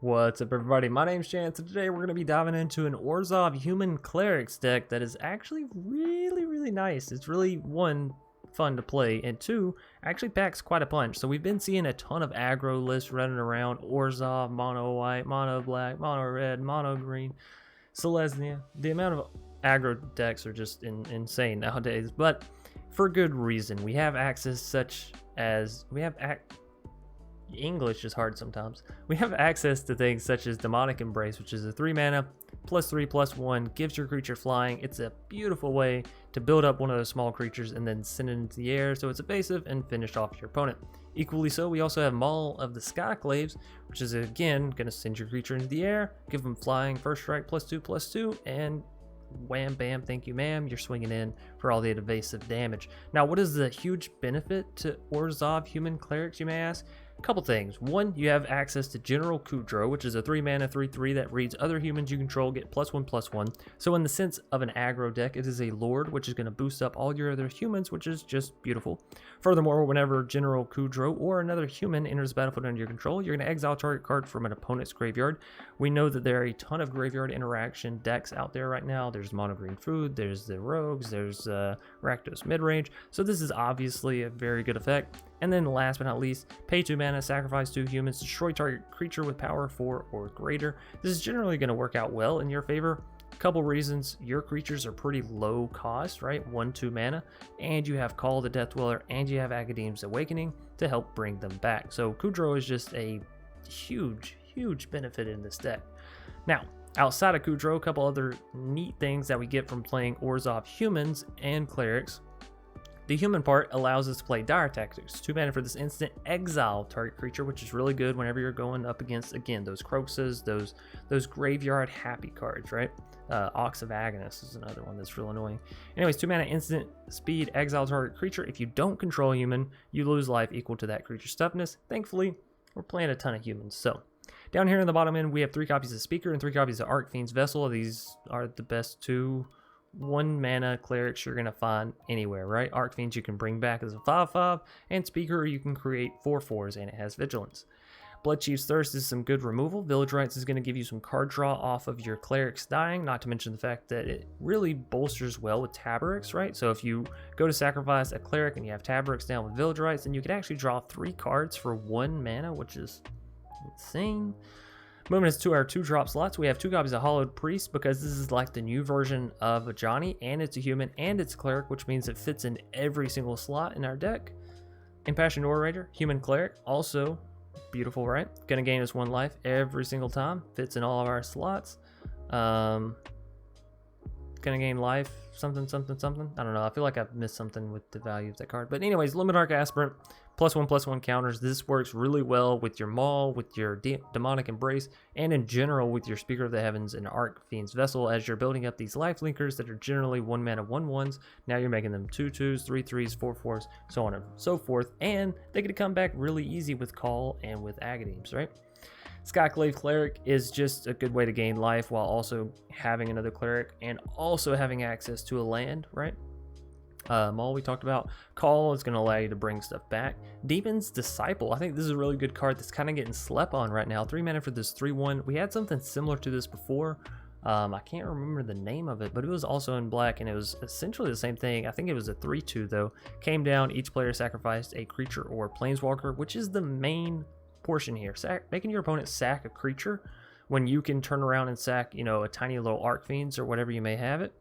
What's up, everybody? My name's Chance, and today we're going to be diving into an Orzhov Human Clerics deck that is actually really nice. It's really, one, fun to play, and two, actually packs quite a punch. So we've been seeing a ton of aggro lists running around: Orzhov, mono white, mono black, mono red, mono green, Selesnya. The amount of aggro decks are just insane nowadays, but for good reason. We have access such as, English is hard sometimes. We have access to things such as Demonic Embrace, which is a 3 mana, +3/+1, gives your creature flying. It's a beautiful way to build up one of those small creatures and then send it into the air so it's evasive and finish off your opponent. Equally so, we also have Maul of the Skyclaves, which is again going to send your creature into the air, give them flying, first strike, +2/+2, and wham bam, thank you ma'am, you're swinging in for all the evasive damage. Now, what is the huge benefit to Orzhov Human Clerics, you may ask? Couple things. One, you have access to General Kudro, which is a 3 mana 3/3 that reads other humans you control get +1/+1. So in the sense of an aggro deck, it is a lord, which is going to boost up all your other humans, which is just beautiful. Furthermore, whenever General Kudro or another human enters the battlefield under your control, you're going to exile target card from an opponent's graveyard. We know that there are a ton of graveyard interaction decks out there right now. There's mono green food, there's the rogues, there's Rakdos midrange. So this is obviously a very good effect. And then last but not least, pay 2 mana, sacrifice 2 humans, destroy target creature with power 4 or greater. This is generally going to work out well in your favor. Couple reasons: your creatures are pretty low cost, right? 1/2 mana, and you have Call the Death Dweller, and you have Agadeem's Awakening to help bring them back. So Kudro is just a huge benefit in this deck. Now, outside of Kudro, a couple other neat things that we get from playing Orzhov Humans and Clerics. The human part allows us to play Dire Tactics. 2 mana for this instant, exile target creature, which is really good whenever you're going up against, again, those Croxes, those graveyard happy cards, right? Ox of Agonist is another one that's real annoying. Anyways, 2 mana instant, speed, exile target creature. If you don't control a human, you lose life equal to that creature's toughness. Thankfully, we're playing a ton of humans. So, down here in the bottom end, we have 3 copies of Speaker and 3 copies of Archfiend's Vessel. These are the best 2 1 mana clerics you're going to find anywhere, right? Archfiends you can bring back as a 5/5, and Speaker you can create 4/4s, and it has Vigilance. Bloodchief's Thirst is some good removal. Village Rites is going to give you some card draw off of your clerics dying, not to mention the fact that it really bolsters well with Taborax, right? So if you go to sacrifice a cleric and you have Taborax down with Village Rites, then you can actually draw 3 cards for 1 mana, which is insane. Moving us to our 2-drop slots, we have 2 copies of Hallowed Priest, because this is like the new version of a Johnny, and it's a human and it's a cleric, which means it fits in every single slot in our deck. Impassioned Orator, Human Cleric, also beautiful, right? Gonna gain us 1 life every single time, fits in all of our slots. Gonna gain life, something. I don't know, I feel like I've missed something with the value of that card. But anyways, Luminarch Aspirant, +1/+1 counters. This works really well with your Maul, with your Demonic Embrace, and in general with your Speaker of the Heavens and Archfiend's Vessel, as you're building up these life linkers that are generally 1 mana 1/1s. Now you're making them 2/2s, 3/3s, 4/4s, so on and so forth. And they can come back really easy with Call and with Agadeems, right? Skyclave Cleric is just a good way to gain life while also having another cleric and also having access to a land, right? Maul we talked about. Call is going to allow you to bring stuff back. Demon's Disciple, I think this is a really good card that's kind of getting slept on right now. 3 mana for this 3/1. We had something similar to this before. I can't remember the name of it, but it was also in black, and it was essentially the same thing. I think it was a 3/2 though. Came down, each player sacrificed a creature or planeswalker, which is the main portion here. Making your opponent sack a creature when you can turn around and sack, you know, a tiny little Archfiends or whatever you may have it.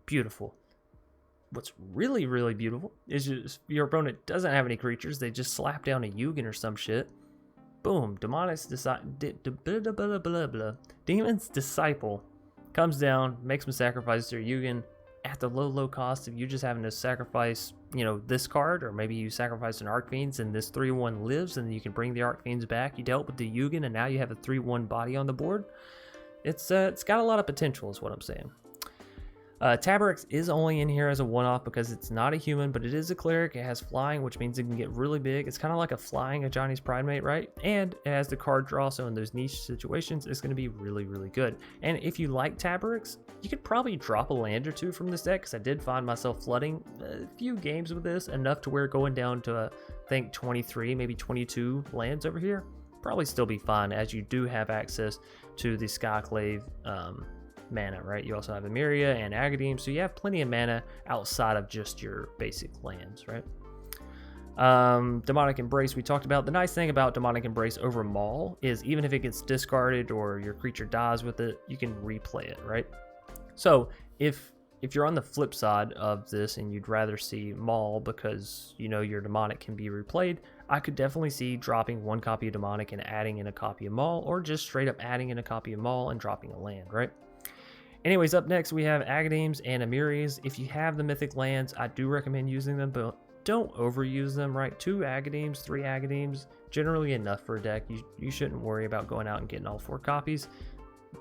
Beautiful. What's really beautiful is just your opponent doesn't have any creatures. They just slap down a Yugen or some shit. Boom. Demon's Disciple comes down, makes them sacrifice their Yugen at the low cost of you just having to sacrifice, you know, this card, or maybe you sacrifice an Archfiends and this 3/1 lives, and then you can bring the Archfiends back. You dealt with the Yugen, and now you have a 3/1 body on the board. It's got a lot of potential is what I'm saying. Taborax is only in here as a one-off because it's not a human, but it is a cleric. It has flying, which means it can get really big. It's kind of like a flying a Johnny's Pridemate, right? And it has the card draw, so in those niche situations, it's going to be really good. And if you like Taborax, you could probably drop a land or 2 from this deck, because I did find myself flooding a few games with this, enough to where going down to, I think, 23, maybe 22 lands over here. probably still be fine, as you do have access to the Skyclave mana, right? You also have Emeria and Agadeem, so you have plenty of mana outside of just your basic lands, right? Demonic Embrace we talked about. The nice thing about Demonic Embrace over Maul is even if it gets discarded or your creature dies with it, you can replay it, right? So if you're on the flip side of this and you'd rather see Maul because you know your Demonic can be replayed, I could definitely see dropping one copy of Demonic and adding in a copy of Maul, or just straight up adding in a copy of Maul and dropping a land, right? Anyways, up next we have Agadeems and Emerias. If you have the Mythic lands, I do recommend using them, but don't overuse them, right? 2 Agadeems, 3 Agadeems, generally enough for a deck. You shouldn't worry about going out and getting all 4 copies.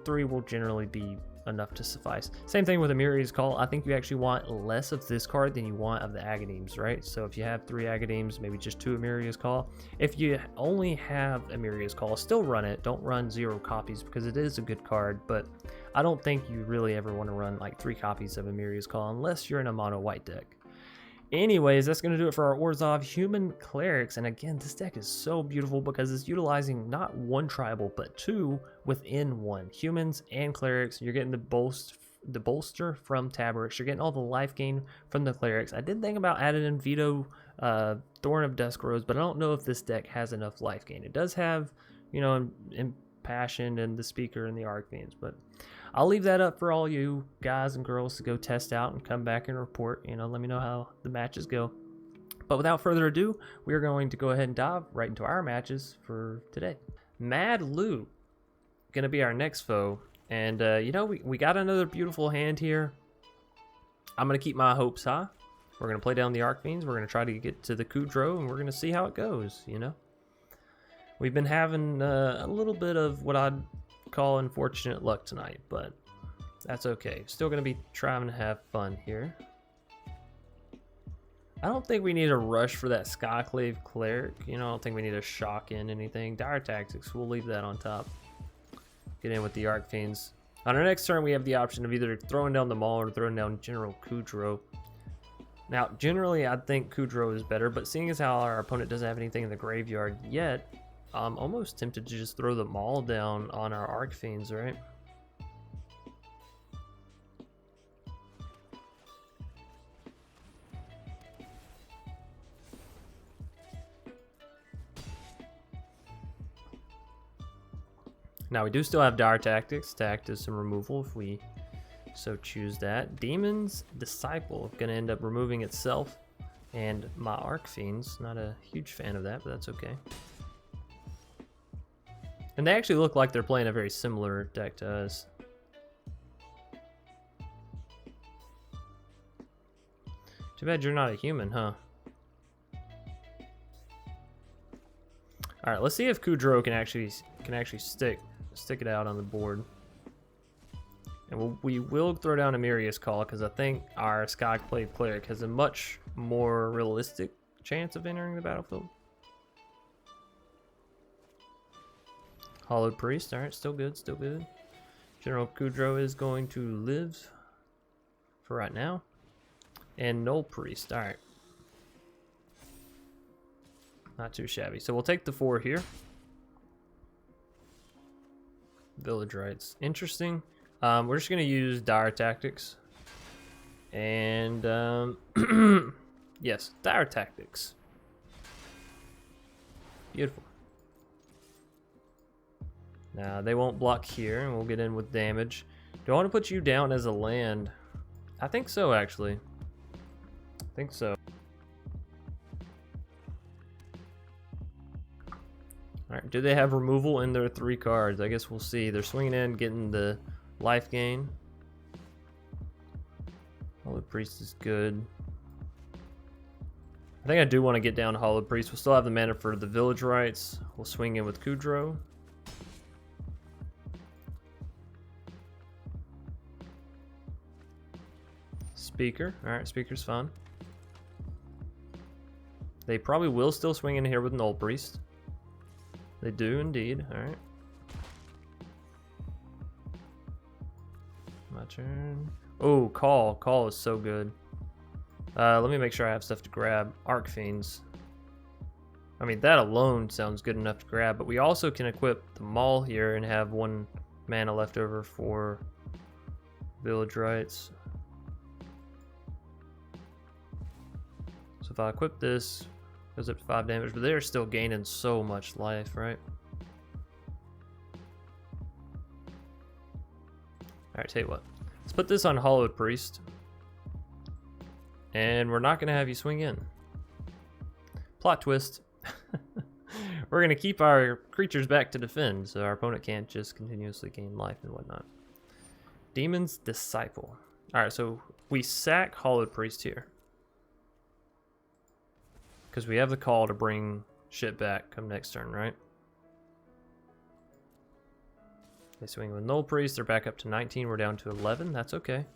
3 will generally be enough to suffice. Same thing with Emeria's Call. I think you actually want less of this card than you want of the Agadeems, right? So if you have 3 Agadeems, maybe just 2 Emeria's Call. If you only have Emeria's Call, still run it. Don't run 0 copies because it is a good card, but I don't think you really ever want to run like 3 copies of Emeria's Call unless you're in a mono white deck. Anyways, that's going to do it for our Orzhov Human Clerics. And again, this deck is so beautiful because it's utilizing not 1 tribal, but 2 within 1. Humans and Clerics. You're getting the bolster from Taborax. You're getting all the life gain from the Clerics. I did think about adding in Veto Thorn of Dusk Rose, but I don't know if this deck has enough life gain. It does have, you know, Impassioned and the Speaker and the Archfiends, but I'll leave that up for all you guys and girls to go test out and come back and report. You know, let me know how the matches go. But without further ado, we are going to go ahead and dive right into our matches for today. Mad Lou, gonna be our next foe. And, you know, we got another beautiful hand here. I'm gonna keep my hopes high. We're gonna play down the Archfiends. We're gonna try to get to the Kudro, and we're gonna see how it goes, you know. We've been having a little bit of what I'd call unfortunate luck tonight, but that's okay. Still gonna be trying to have fun here. I don't think we need a rush for that Skyclave Cleric. You know, I don't think we need to shock in anything. Dire Tactics, we'll leave that on top. Get in with the Archfiends. On our next turn, we have the option of either throwing down the Maul or throwing down General Kudro. Now, generally, I think Kudro is better, but seeing as how our opponent doesn't have anything in the graveyard yet, I'm almost tempted to just throw the Maul down on our Archfiends, right? Now we do still have Dire Tactics to act as some removal if we so choose that. Demon's Disciple gonna end up removing itself and my Archfiends. Not a huge fan of that, but that's okay. And they actually look like they're playing a very similar deck to us. Too bad you're not a human, huh? All right, let's see if Kudro can actually stick it out on the board. And we will throw down Emeria's Call because I think our Skyclave Cleric has a much more realistic chance of entering the battlefield. Hallowed Priest, alright, still good, still good. General Kudro is going to live for right now. And Null Priest, alright. Not too shabby. So we'll take the 4 here. Village Rites, interesting. We're just going to use Dire Tactics. And, yes, Dire Tactics. Beautiful. Now, they won't block here, and we'll get in with damage. Do I want to put you down as a land? I think so, actually. I think so. Alright, do they have removal in their 3 cards? I guess we'll see. They're swinging in, getting the life gain. Hallowed Priest is good. I think I do want to get down to Hallowed Priest. We'll still have the mana for the Village Rites. We'll swing in with Kudro. Speaker. Alright, Speaker's fine. They probably will still swing in here with Null Priest. They do indeed. Alright. My turn. Oh, Call. Call is so good. Let me make sure I have stuff to grab. Archfiends. I mean, that alone sounds good enough to grab, but we also can equip the Maul here and have 1 mana left over for Village Rites. So if I equip this, goes up to 5 damage, but they're still gaining so much life, right? Alright, tell you what. Let's put this on Hallowed Priest. And we're not going to have you swing in. Plot twist. We're going to keep our creatures back to defend, so our opponent can't just continuously gain life and whatnot. Demon's Disciple. Alright, so we sack Hallowed Priest here. Because we have the call to bring shit back come next turn, right? They swing with Null Priest, they're back up to 19, we're down to 11, that's okay.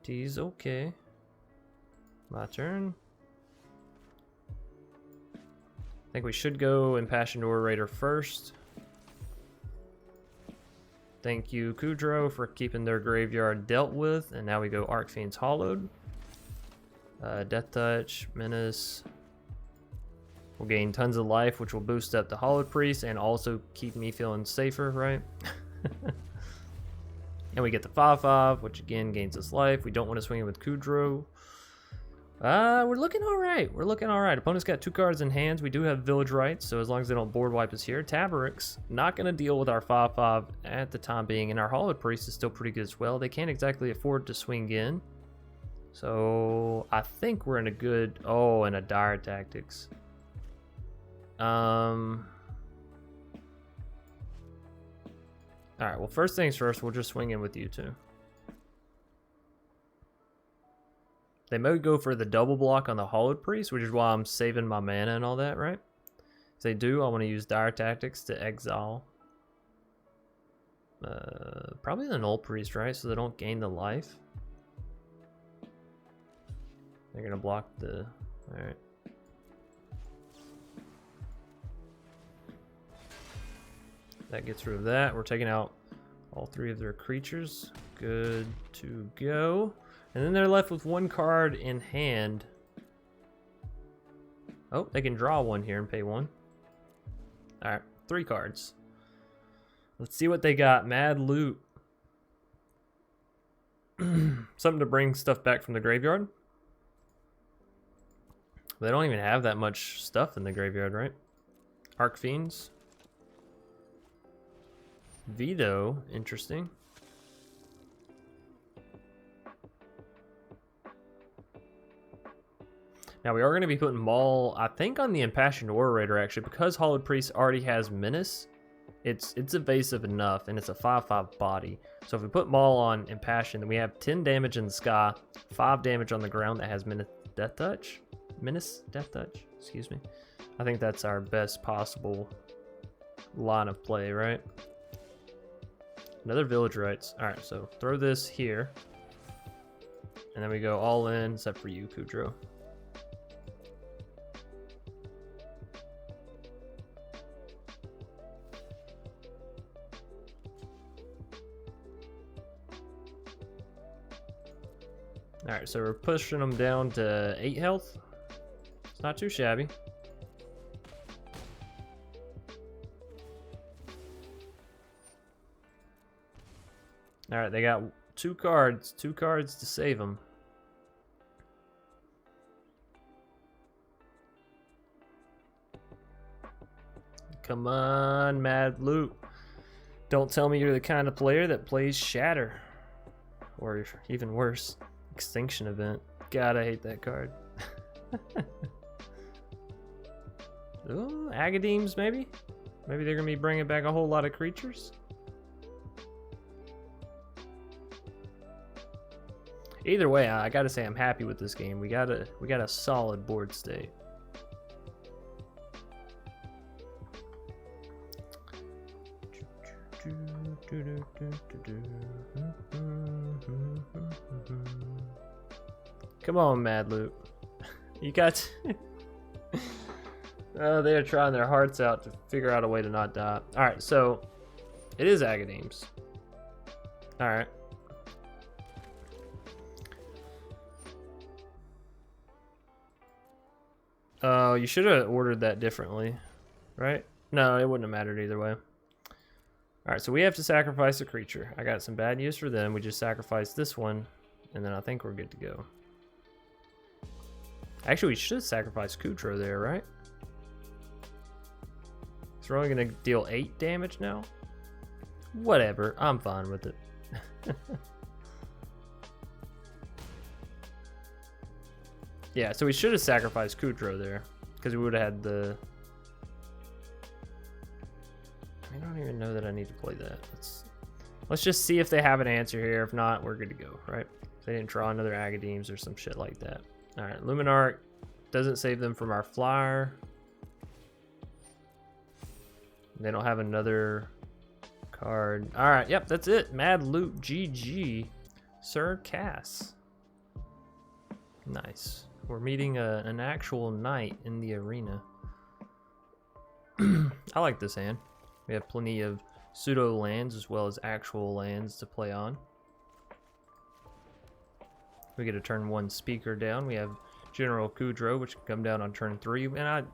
T's okay. My turn. I think we should go Impassioned Orator first. Thank you, Kudro, for keeping their graveyard dealt with. And now we go Archfiend's Hallowed. Death Touch, Menace. We'll gain tons of life, which will boost up the Hallowed Priest and also keep me feeling safer, right? And we get the 5/5, which again gains us life. We don't want to swing it with Kudro. We're looking all right. We're looking all right. Opponent's got 2 cards in hands. We do have Village Rites, so as long as they don't board wipe us here. Taborax, not going to deal with our 5/5 at the time being, and our Hallowed Priest is still pretty good as well. They can't exactly afford to swing in. So I think we're in a good... Oh, and a Dire Tactics. Alright, well, first things first, we'll just swing in with you two. They may go for the double block on the Hallowed Priest, which is why I'm saving my mana and all that, right? If they do, I want to use Dire Tactics to exile. Probably the Null Priest, right? So they don't gain the life. They're going to block the... Alright. That gets rid of that. We're taking out all 3 of their creatures. Good to go. And then they're left with 1 card in hand. Oh, they can draw 1 here and pay 1. Alright, 3 cards. Let's see what they got. Mad Loot. Something to bring stuff back from the graveyard. They don't even have that much stuff in the graveyard, right? Archfiends. Veto, interesting. Now we are going to be putting Maul, I think, on the Impassioned Orator actually, because Hallowed Priest already has Menace. It's evasive enough, and it's a 5/5 body. So if we put Maul on Impassioned, then we have 10 damage in the sky, 5 damage on the ground that has Menace Death Touch. Menace Death Touch, excuse me. I think that's our best possible line of play, right? Another Village Rites. Alright, so throw this here. And then we go all in, except for you, Kudro. Alright, so we're pushing them down to 8 health. It's not too shabby. Alright, they got 2 cards to save them. Come on, Mad Loot. Don't tell me you're the kind of player that plays Shatter. Or even worse, Extinction Event. God, I hate that card. Ooh, Agadeems, maybe? Maybe they're going to be bringing back a whole lot of creatures? Either way, I gotta say I'm happy with this game. We got a solid board state. Come on, Mad Loot. You got... they're trying their hearts out to figure out a way to not die. Alright, so it is Agadeems. Alright. Oh, you should have ordered that differently, right? No, it wouldn't have mattered either way. Alright, so we have to sacrifice a creature. I got some bad news for them. We just sacrificed this one, and then I think we're good to go. Actually, we should sacrifice Kudro there, right? So we're only going to deal 8 damage now? Whatever, I'm fine with it. Yeah, so we should have sacrificed Kudro there, because we would have had the... I don't even know that I need to play that. Let's just see if they have an answer here. If not, we're good to go, right? If they didn't draw another Agadeems or some shit like that. Alright, Luminarch doesn't save them from our flyer. They don't have another card. Alright, yep, that's it. Mad Loot GG. Sir Cass. Nice. We're meeting an actual knight in the arena. I like this hand. We have plenty of pseudo lands as well as actual lands to play on. We get a turn 1 speaker down. We have General Kudro, which can come down on turn 3. And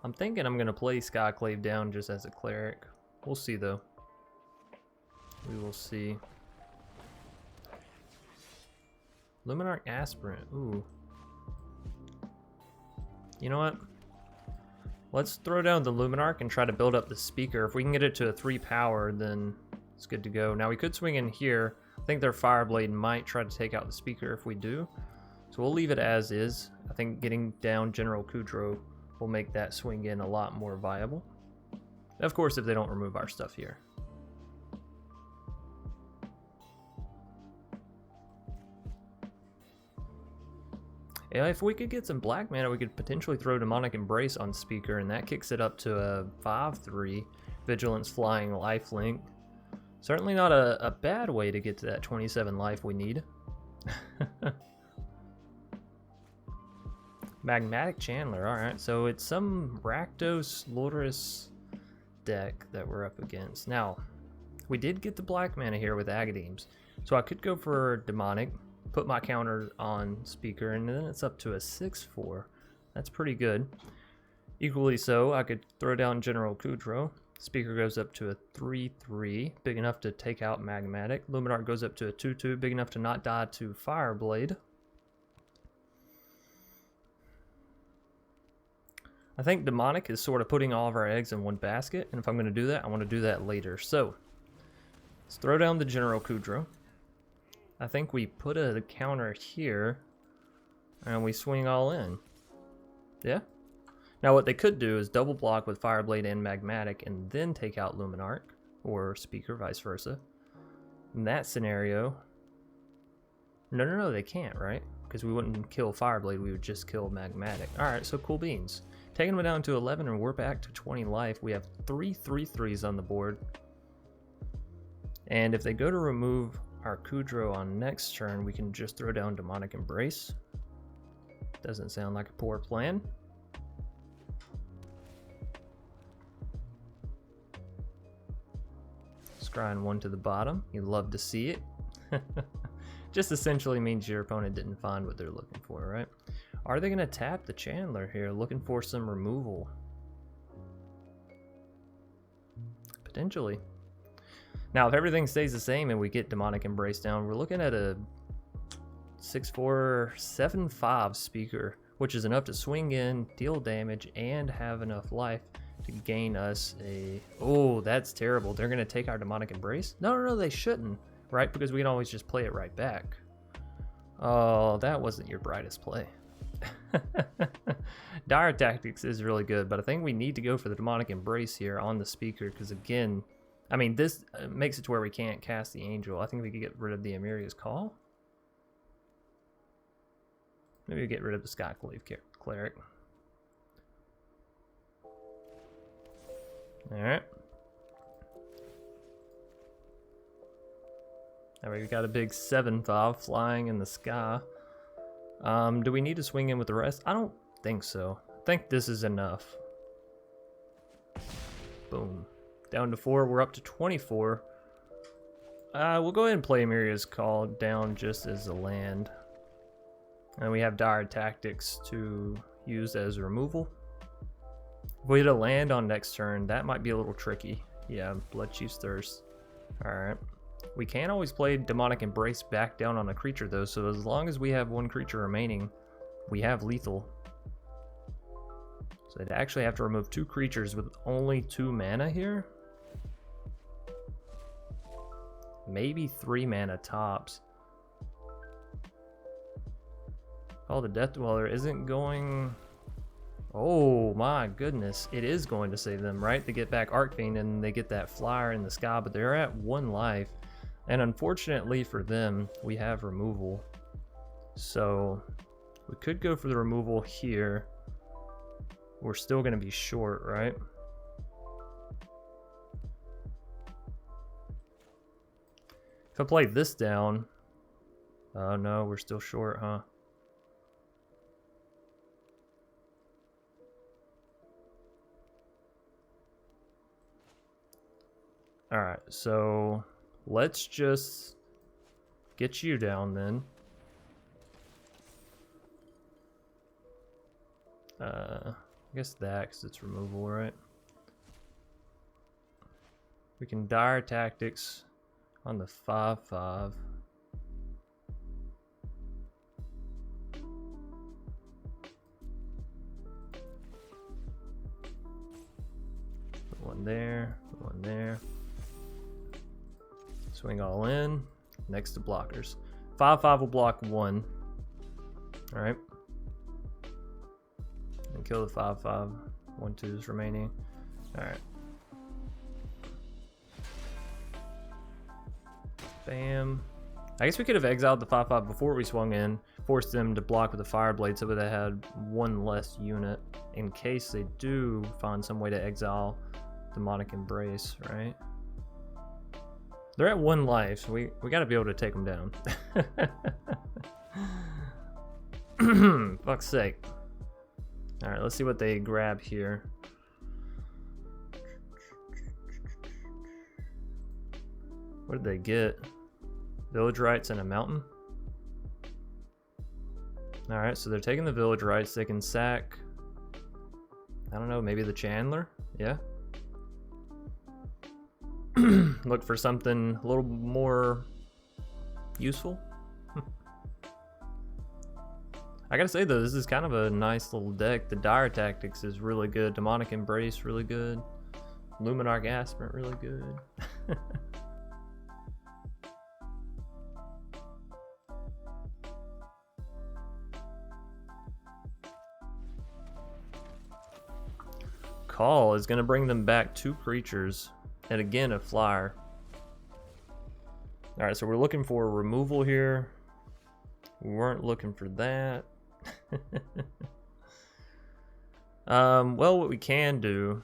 I'm thinking I'm going to play Skyclave down just as a cleric. We'll see though. We will see. Luminarch Aspirant. Ooh. You know what? Let's throw down the Luminarch and try to build up the speaker. If we can get it to a 3 power, then it's good to go. Now we could swing in here. I think their Fireblade might try to take out the speaker if we do. So we'll leave it as is. I think getting down General Kudro will make that swing in a lot more viable. Of course, if they don't remove our stuff here. Yeah, if we could get some black mana, we could potentially throw Demonic Embrace on speaker, and that kicks it up to a 5/3 Vigilance Flying Lifelink. Certainly not a bad way to get to that 27 life we need. Magmatic Chandler, alright, so it's some Rakdos Loris deck that we're up against. Now, we did get the black mana here with Agadeems, so I could go for Demonic, put my counter on speaker, and then it's up to a 6/4. That's pretty good. Equally so, I could throw down General Kudro. Speaker goes up to a 3/3, big enough to take out Magmatic. Luminarch goes up to a 2/2, big enough to not die to Fireblade. I think Demonic is sort of putting all of our eggs in one basket, and if I'm going to do that, I want to do that later. So, let's throw down the General Kudro. I think we put a counter here, and we swing all in. Yeah? Now what they could do is double block with Fireblade and Magmatic, and then take out Luminarch, or Speaker, vice versa. In that scenario... No, they can't, right? Because we wouldn't kill Fireblade, we would just kill Magmatic. Alright, so cool beans. Taking them down to 11, and we're back to 20 life. We have 3 3/3s on the board. And if they go to remove our Kudro on next turn, we can just throw down Demonic Embrace. Doesn't sound like a poor plan. Scrying 1 to the bottom. You love to see it. Just essentially means your opponent didn't find what they're looking for, right? Are they going to tap the Chandler here, looking for some removal? Potentially. Now, if everything stays the same and we get Demonic Embrace down, we're looking at a 6/4, 7/5 speaker, which is enough to swing in, deal damage, and have enough life to gain us a... Oh, that's terrible. They're going to take our Demonic Embrace? No, they shouldn't, right? Because we can always just play it right back. Oh, that wasn't your brightest play. Dire Tactics is really good, but I think we need to go for the Demonic Embrace here on the speaker, because again... I mean, this makes it to where we can't cast the Angel. I think we could get rid of the Emeria's Call. Maybe we get rid of the Skyclave Cleric. Alright. Alright, we got a big 7/5 flying in the sky. Do we need to swing in with the rest? I don't think so. I think this is enough. Boom. Down to 4, we're up to 24. We'll go ahead and play Emeria's Call down just as a land. And we have Dire Tactics to use as removal. If we hit a land on next turn, that might be a little tricky. Yeah, Bloodchief's Thirst. Alright. We can always play Demonic Embrace back down on a creature though, so as long as we have one creature remaining, we have lethal. So I'd actually have to remove 2 creatures with only 2 mana here. Maybe 3 mana tops. Oh, the Death Dweller isn't going... Oh my goodness, it is going to save them, right? They get back Arcfiend and they get that flyer in the sky, but they're at 1 life. And unfortunately for them, we have removal. So we could go for the removal here. We're still going to be short, right? If I play this down... Oh no, we're still short, huh? Alright, so let's just get you down then. I guess that, because it's removal, right? We can Dire Tactics on the 5/5. Put one there, put one there. Swing all in, next to blockers. 5/5 will block 1. Alright. And kill the 5/5. 1/2 is remaining. Alright. Bam. I guess we could have exiled the 5/5 before we swung in, forced them to block with the Fireblade so that they had 1 less unit in case they do find some way to exile Demonic Embrace, right? They're at 1 life, so we got to be able to take them down. Fuck's sake. Alright, let's see what they grab here. What did they get? Village Rites and a mountain? Alright, so they're taking the Village Rites. They can sack... I don't know, maybe the Chandler? Yeah. Look for something a little more useful. I gotta say though, this is kind of a nice little deck. The Dire Tactics is really good. Demonic Embrace, really good. Luminarch Aspirant, really good. Call is gonna bring them back 2 creatures. And again, a flyer. Alright, so we're looking for removal here. We weren't looking for that. Well, what we can do...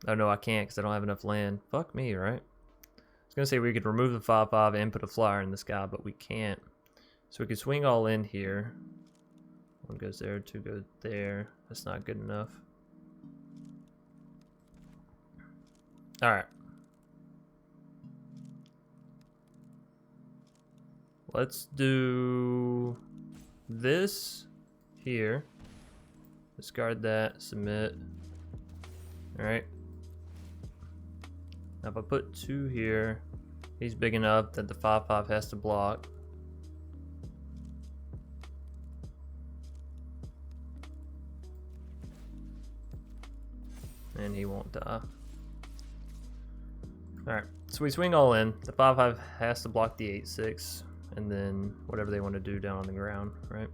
Oh no, I can't because I don't have enough land. Fuck me, right? I was going to say we could remove the 5/5 and put a flyer in the sky, but we can't. So we could swing all in here. 1 goes there, 2 goes there. That's not good enough. Alright. Let's do this here. Discard that, submit. Alright. Now if I put 2 here, he's big enough that the 5/5 has to block. And he won't die. Alright, so we swing all in. The 5/5 has to block the 8/6, and then whatever they want to do down on the ground, right?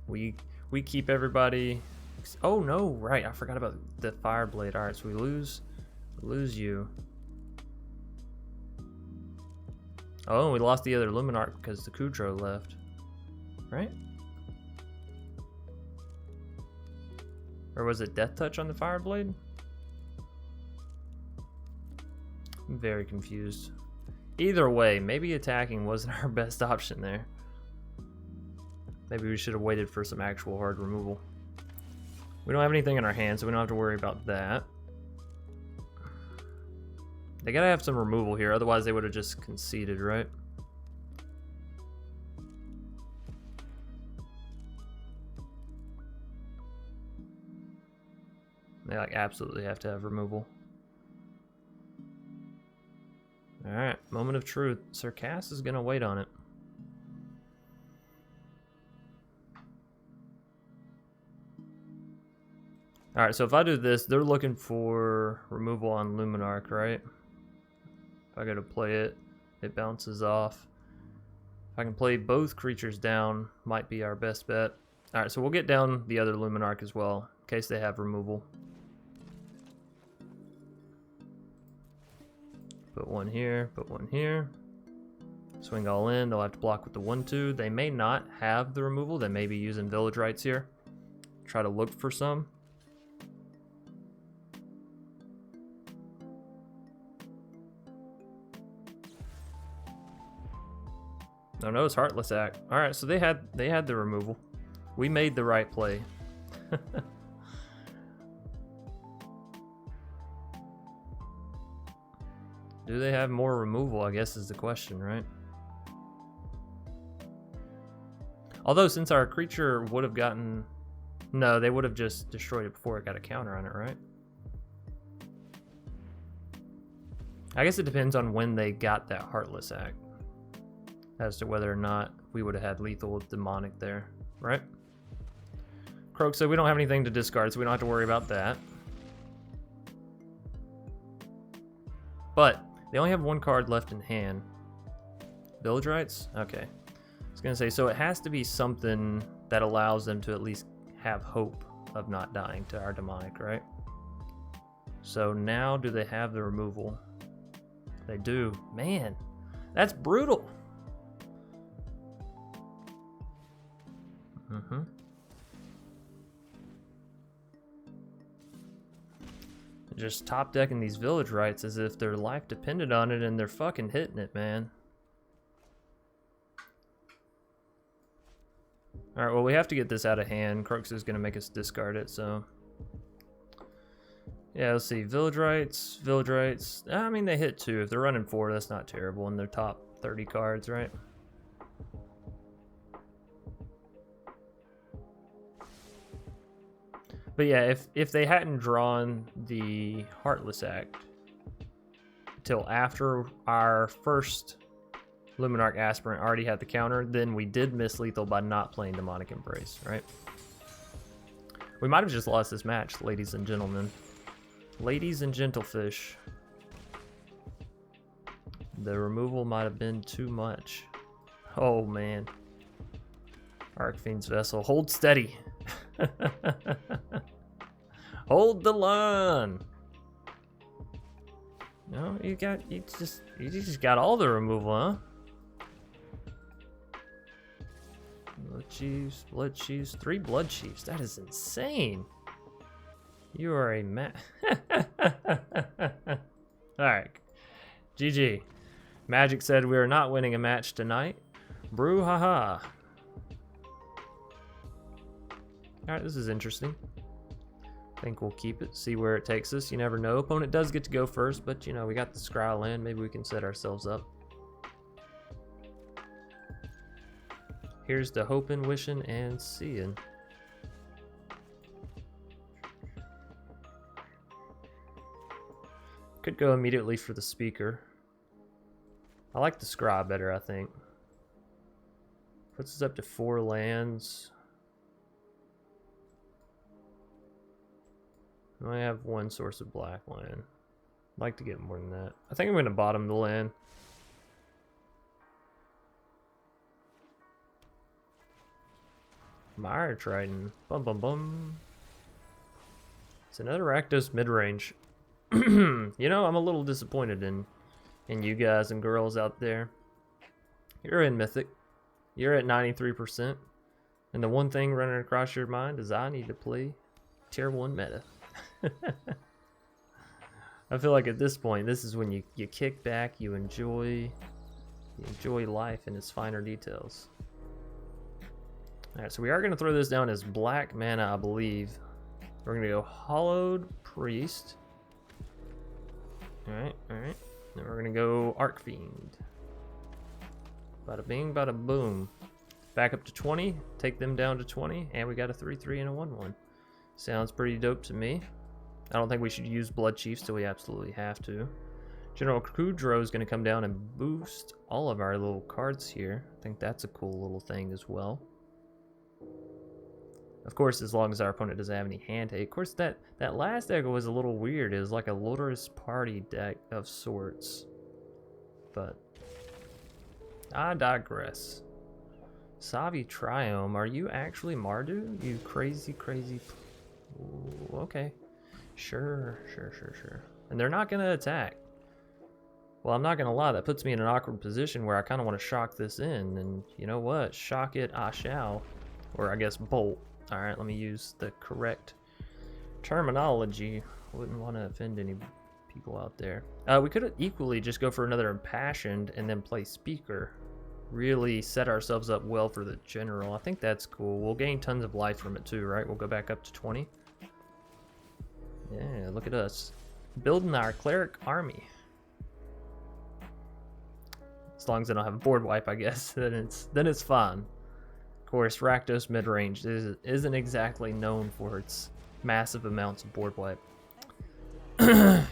We keep everybody... Oh no, right, I forgot about the Fireblade. Alright, so we lose you. Oh, we lost the other Luminarch because the Kudro left. Right? Or was it Death Touch on the Fireblade? I'm very confused. Either way, maybe attacking wasn't our best option there. Maybe we should have waited for some actual hard removal. We don't have anything in our hands, so we don't have to worry about that. They gotta have some removal here, otherwise they would have just conceded, right? They like absolutely have to have removal. Alright, moment of truth. Sir Cass is gonna wait on it. Alright, so if I do this, they're looking for removal on Luminarch, right? If I go to play it, it bounces off. If I can play both creatures down, might be our best bet. Alright, so we'll get down the other Luminarch as well, in case they have removal. Put one here, put one here. Swing all in, they'll have to block with the 1/2. They may not have the removal, they may be using Village Rites here. Try to look for some. Oh no, it's Heartless Act. Alright, so they had the removal. We made the right play. Do they have more removal, I guess is the question, right? Although since our creature would have gotten... No, they would have just destroyed it before it got a counter on it, right? I guess it depends on when they got that Heartless Act as to whether or not we would have had lethal with Demonic there, right? Croak said we don't have anything to discard, so we don't have to worry about that. But they only have one card left in hand. Village Rites? Okay. I was gonna say, so it has to be something that allows them to at least have hope of not dying to our Demonic, right? So now do they have the removal? They do. Man, that's brutal. Just top decking these Village Rites as if their life depended on it, and they're fucking hitting it, man. Alright, well, we have to get this out of hand. Crux is going to make us discard it, so... Yeah, let's see. Village Rites, Village Rites. I mean, they hit 2. If they're running 4, that's not terrible in their top 30 cards, right? But yeah, if they hadn't drawn the Heartless Act till after our first Luminarch Aspirant already had the counter, then we did miss lethal by not playing Demonic Embrace, right? We might have just lost this match, ladies and gentlemen. Ladies and gentlefish. The removal might have been too much. Oh man. Archfiend's Vessel, hold steady. Hold the line. No, you just got all the removal, huh? Bloodchiefs, 3 Bloodchiefs. That is insane. You are a Alright. GG. Magic said we are not winning a match tonight. Brew haha. Alright, this is interesting. I think we'll keep it, see where it takes us. You never know. Opponent does get to go first, but you know, we got the Scry land. Maybe we can set ourselves up. Here's the hoping, wishing, and seeing. Could go immediately for the Speaker. I like the Scry better, I think. Puts us up to 4 lands. I have 1 source of black land. I'd like to get more than that. I think I'm going to bottom the land. Mire Triton. Bum bum bum. It's another Rakdos mid-range. You know, I'm a little disappointed in you guys and girls out there. You're in Mythic. You're at 93%. And the one thing running across your mind is I need to play tier 1 meta. I feel like at this point, this is when you kick back, you enjoy life in its finer details. Alright, so we are going to throw this down as black mana, I believe. We're going to go Hallowed Priest. Alright. Then we're going to go Archfiend. Bada bing, bada boom. Back up to 20, take them down to 20, and we got a 3-3 and a 1-1. Sounds pretty dope to me. I don't think we should use Bloodchiefs till we absolutely have to. General Kudro is going to come down and boost all of our little cards here. I think that's a cool little thing as well. Of course, as long as our opponent doesn't have any hand hate. Of course, that last deck was a little weird. It was like a Loder's Party deck of sorts. But I digress. Savi Triome, are you actually Mardu? You crazy, crazy... Ooh, okay. Sure. And they're not going to attack. Well, I'm not going to lie. That puts me in an awkward position where I kind of want to shock this in. And you know what? Shock it, I shall. Or I guess bolt. Alright, let me use the correct terminology. Wouldn't want to offend any people out there. We could equally just go for another Impassioned and then play Speaker. Really set ourselves up well for the General. I think that's cool. We'll gain tons of life from it too, right? We'll go back up to 20. Yeah, look at us. Building our Cleric army. As long as I don't have a board wipe, I guess, then it's fine. Of course, Rakdos mid-range isn't exactly known for its massive amounts of board wipe.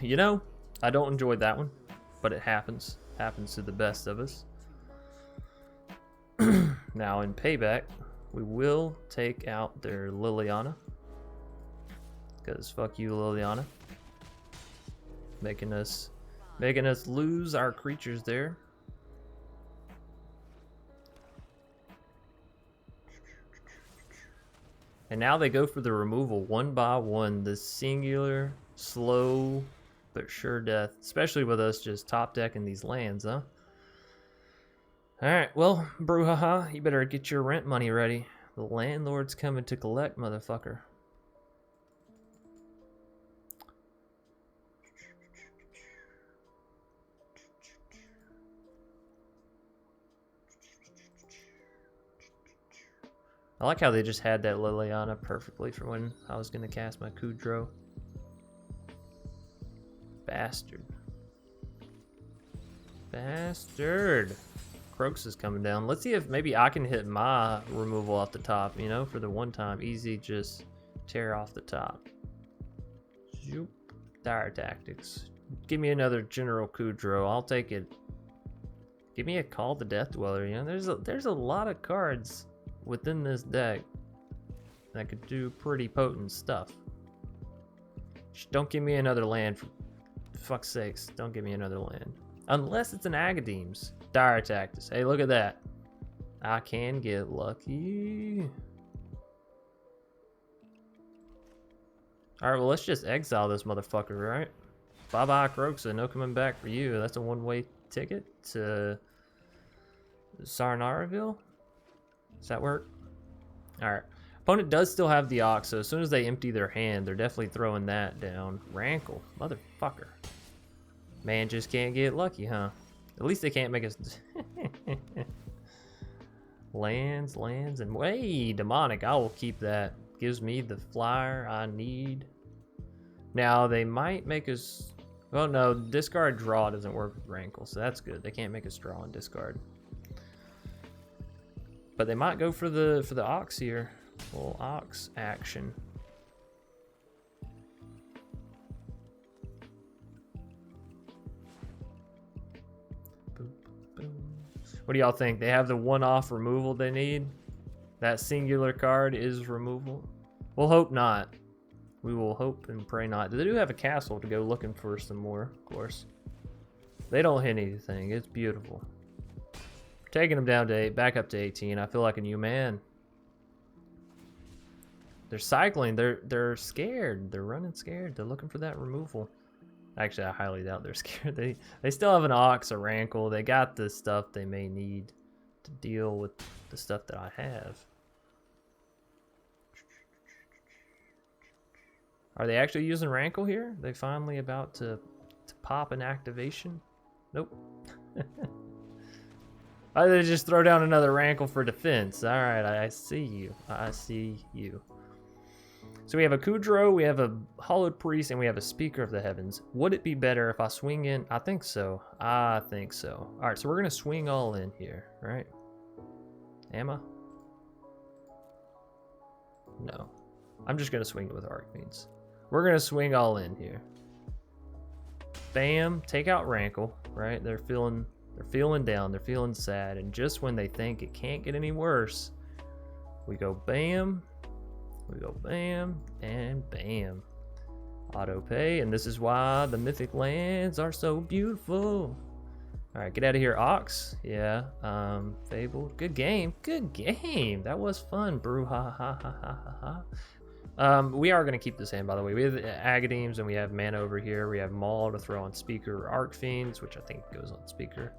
You know, I don't enjoy that one, but it happens. Happens to the best of us. Now, in payback, we will take out their Liliana. Because fuck you, Liliana. Making us lose our creatures there. And now they go for the removal one by one. The singular, slow, but sure death. Especially with us just top decking these lands, huh? Alright, well, Brouhaha, you better get your rent money ready. The landlord's coming to collect, motherfucker. I like how they just had that Liliana perfectly for when I was going to cast my Kudro. Bastard. Bastard. Croaks is coming down. Let's see if maybe I can hit my removal off the top, you know, for the one time. Easy, just tear off the top. Zoop. Dire Tactics. Give me another General Kudro. I'll take it. Give me a Call the Death Dweller. You know, there's a lot of cards within this deck that could do pretty potent stuff. Just don't give me another land, for fuck's sakes. Don't give me another land. Unless it's an Agadeem's. Dire Tactics. Hey, look at that. I can get lucky. Alright, well, let's just exile this motherfucker, right? Bye-bye, Croxa. No coming back for you. That's a one-way ticket to Sarnaraville. Does that work? Alright. Opponent does still have the Ox, so as soon as they empty their hand, they're definitely throwing that down. Rankle. Motherfucker. Man just can't get lucky, huh? At least they can't make us... lands, and... Hey, Demonic. I will keep that. Gives me the flyer I need. Now, they might make us... Well, no. Discard draw doesn't work with Rankle, so that's good. They can't make us draw and discard. But they might go for the Ox here. Little Ox action. What do y'all think? They have the one-off removal they need? That singular card is removal? We'll hope not. We will hope and pray not. They do have a castle to go looking for some more, of course. They don't hit anything. It's beautiful. Taking them down to 8, back up to 18. I feel like a new man. They're cycling. They're scared. They're running scared. They're looking for that removal. Actually, I highly doubt they're scared. They still have an Ox, a Rankle. They got the stuff they may need to deal with the stuff that I have. Are they actually using Rankle here? They finally about to pop an activation? Nope. They just throw down another Rankle for defense. Alright, I see you. I see you. So we have a Kudro, we have a Hallowed Priest, and we have a Speaker of the Heavens. Would it be better if I swing in? I think so. I think so. Alright, so we're going to swing all in here, right? Am I? No. I'm just going to swing it with Archfiends. We're gonna swing all in here. Bam, take out Rankle, right? They're feeling down, they're feeling sad, and just when they think it can't get any worse, we go bam, and bam. Auto pay, and this is why the mythic lands are so beautiful. All right, get out of here, Ox. Yeah, Fabled. Good game. That was fun, Brew. Ha ha ha ha ha ha. We are gonna keep this hand, by the way. We have Agadeems and we have mana over here. We have Maul to throw on Speaker, Arcfiends, which I think goes on Speaker.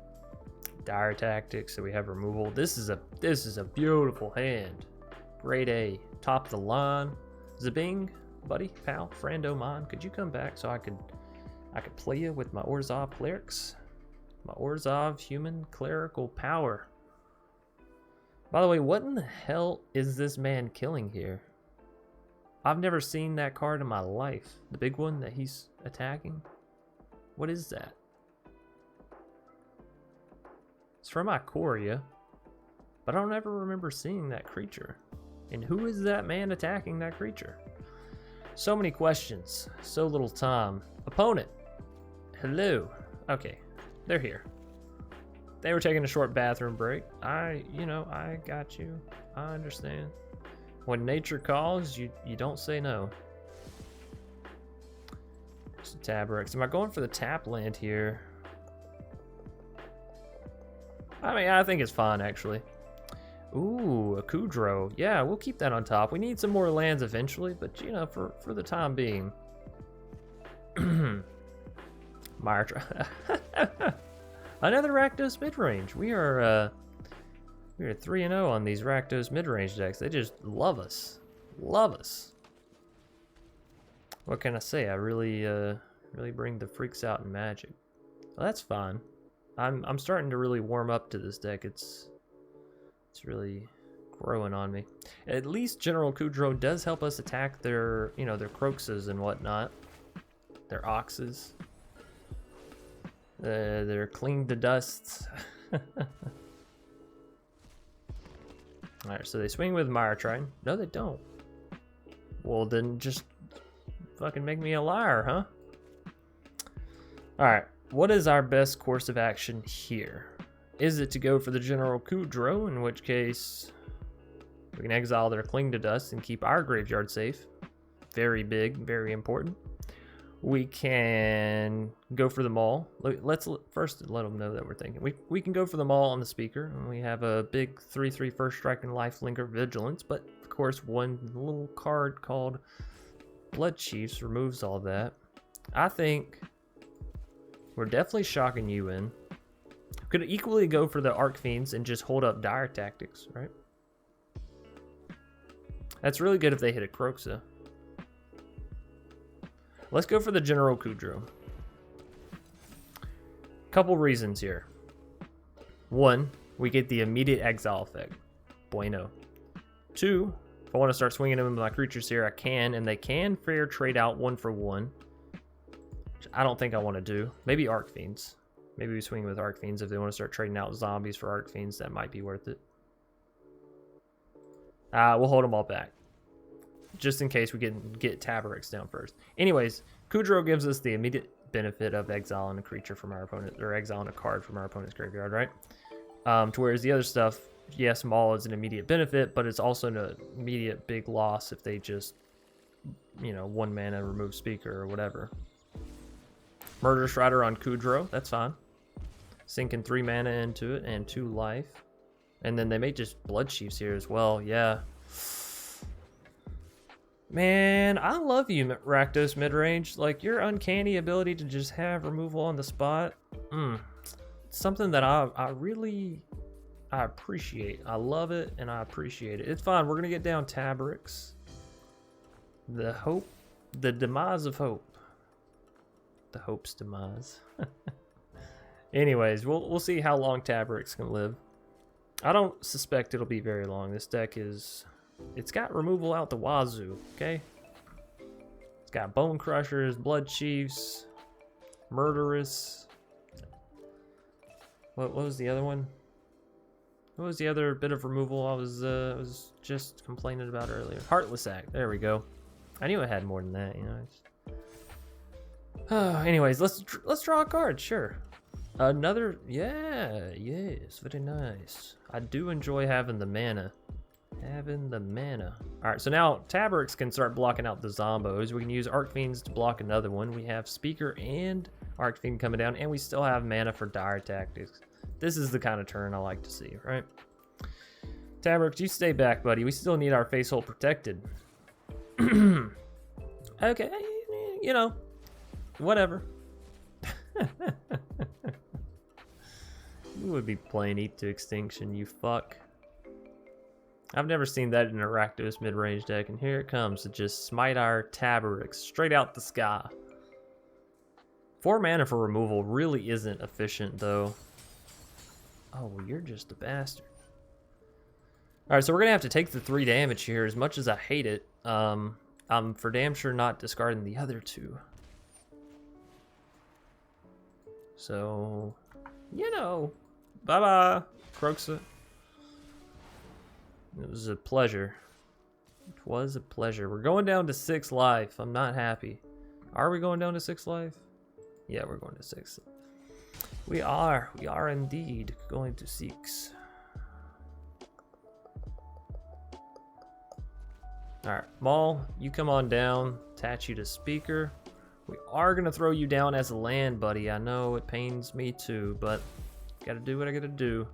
Dire Tactics, so we have removal. This is a beautiful hand. Grade A, top of the line. Zabing, buddy, pal, friendo mine. Could you come back so I could play you with my Orzhov Clerics? My Orzhov Human Clerical Power. By the way, what in the hell is this man killing here? I've never seen that card in my life. The big one that he's attacking. What is that? It's from Ikoria, but I don't ever remember seeing that creature. And who is that man attacking that creature? So many questions, so little time. Opponent. Hello. Okay. They're here. They were taking a short bathroom break. I got you. I understand. When nature calls, you don't say no. Just a Taborax. Am I going for the tap land here? I mean, I think it's fine, actually. Ooh, a Kudro. Yeah, we'll keep that on top. We need some more lands eventually, but, you know, for the time being. Another Rakdos midrange. We are 3-0 on these Rakdos midrange decks. They just love us. What can I say? I really bring the freaks out in Magic. Well, that's fine. I'm starting to really warm up to this deck. It's really growing on me. At least General Kudro does help us attack their Croxes and whatnot. Their Oxes. They're clean to dust. Alright, so they swing with Myrtrine. No, they don't. Well, then just fucking make me a liar, huh? Alright, what is our best course of action here? Is it to go for the General Kudro, in which case we can exile their Cling to Dust and keep our graveyard safe? Very big, very important. We can go for the Maul. Let's first let them know that we're thinking. We can go for the Maul on the Speaker, and we have a big 3/3 first strike and lifelinker Vigilance, but of course one little card called Bloodchief removes all that. I think we're definitely shocking you in. Could equally go for the Arcfiends and just hold up Dire Tactics, right? That's really good if they hit a Croxa. Let's go for the General Kudro. Couple reasons here. One, we get the immediate exile effect. Bueno. Two, if I want to start swinging them with my creatures here, I can, and they can fair trade out 1-for-1. Which I don't think I want to do. Maybe Arcfiends. Maybe we swing with Arcfiends if they want to start trading out zombies for Arcfiends. That might be worth it. We'll hold them all back, just in case we get Taborax down first. Anyways, Kudro gives us the immediate benefit of exiling a creature from our opponent, or exiling a card from our opponent's graveyard, right? To whereas the other stuff, yes, Maul is an immediate benefit, but it's also an immediate big loss if they just, 1 mana remove Speaker or whatever. Murderous Rider on Kudro, that's fine. Sinking 3 mana into it and 2 life. And then they may just Bloodchiefs here as well, yeah. Man, I love you, Rakdos midrange. Like, your uncanny ability to just have removal on the spot. Something that I appreciate. I love it and I appreciate it. It's fine. We're going to get down Taborax. The demise of hope. The hope's demise. Anyways, we'll see how long Taborax can live. I don't suspect it'll be very long. This deck it's got removal out the wazoo, okay? It's got Bone Crushers, Bloodchiefs, Murderous. What was the other one? What was the other bit of removal I was just complaining about earlier? Heartless Act. There we go. I knew it had more than that, you know. Anyways, let's draw a card, sure. Another, yeah, yes, very nice. I do enjoy having the mana. Alright, so now Taborax can start blocking out the zombos. We can use Archfiends to block another one. We have Speaker and Archfiend coming down, and we still have mana for Dire Tactics. This is the kind of turn I like to see, right? Taborax, you stay back, buddy. We still need our face hole protected. Okay, you know, whatever. You would be playing Eat to Extinction, you fuck. I've never seen that in a Rakdos mid-range deck, and here it comes to just smite our Taborax straight out the sky. 4 mana for removal really isn't efficient, though. Oh, well, you're just a bastard. Alright, so we're going to have to take the 3 damage here, as much as I hate it. I'm for damn sure not discarding the other 2. So, you know, bye-bye, Croxa. It was a pleasure. It was a pleasure. We're going down to 6 life. I'm not happy. Are we going down to 6 life? Yeah, we're going to 6. We are indeed going to 6. Alright, Maul, you come on down. Attach you to Speaker. We are going to throw you down as a land, buddy. I know it pains me too, but gotta do what I gotta do.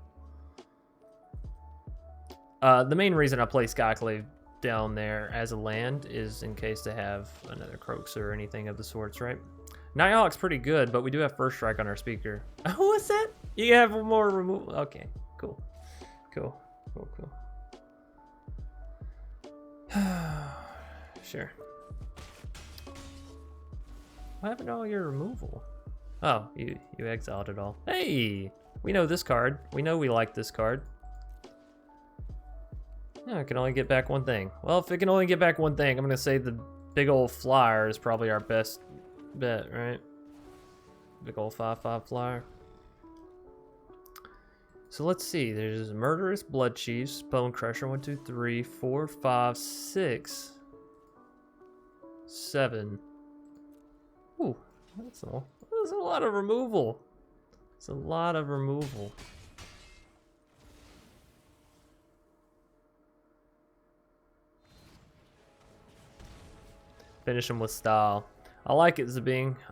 The main reason I play Skyclave down there as a land is in case they have another Croxa or anything of the sorts, right? Nighthawk's pretty good, but we do have First Strike on our Speaker. Oh, what's that? You have more removal. Okay, cool. Cool. Sure. What happened to all your removal? Oh, you exiled it all. Hey! We know this card. We know we like this card. Yeah, I can only get back one thing. Well, if it can only get back one thing, I'm going to say the big old flyer is probably our best bet, right? Big old 5/5 flyer. So let's see. There's Murderous Bloodchiefs, Bone Crusher, 1, 2, 3, 4, 5, 6, 7. Ooh, that's a lot of removal. It's a lot of removal. Finish him with style. I like it, Zabing.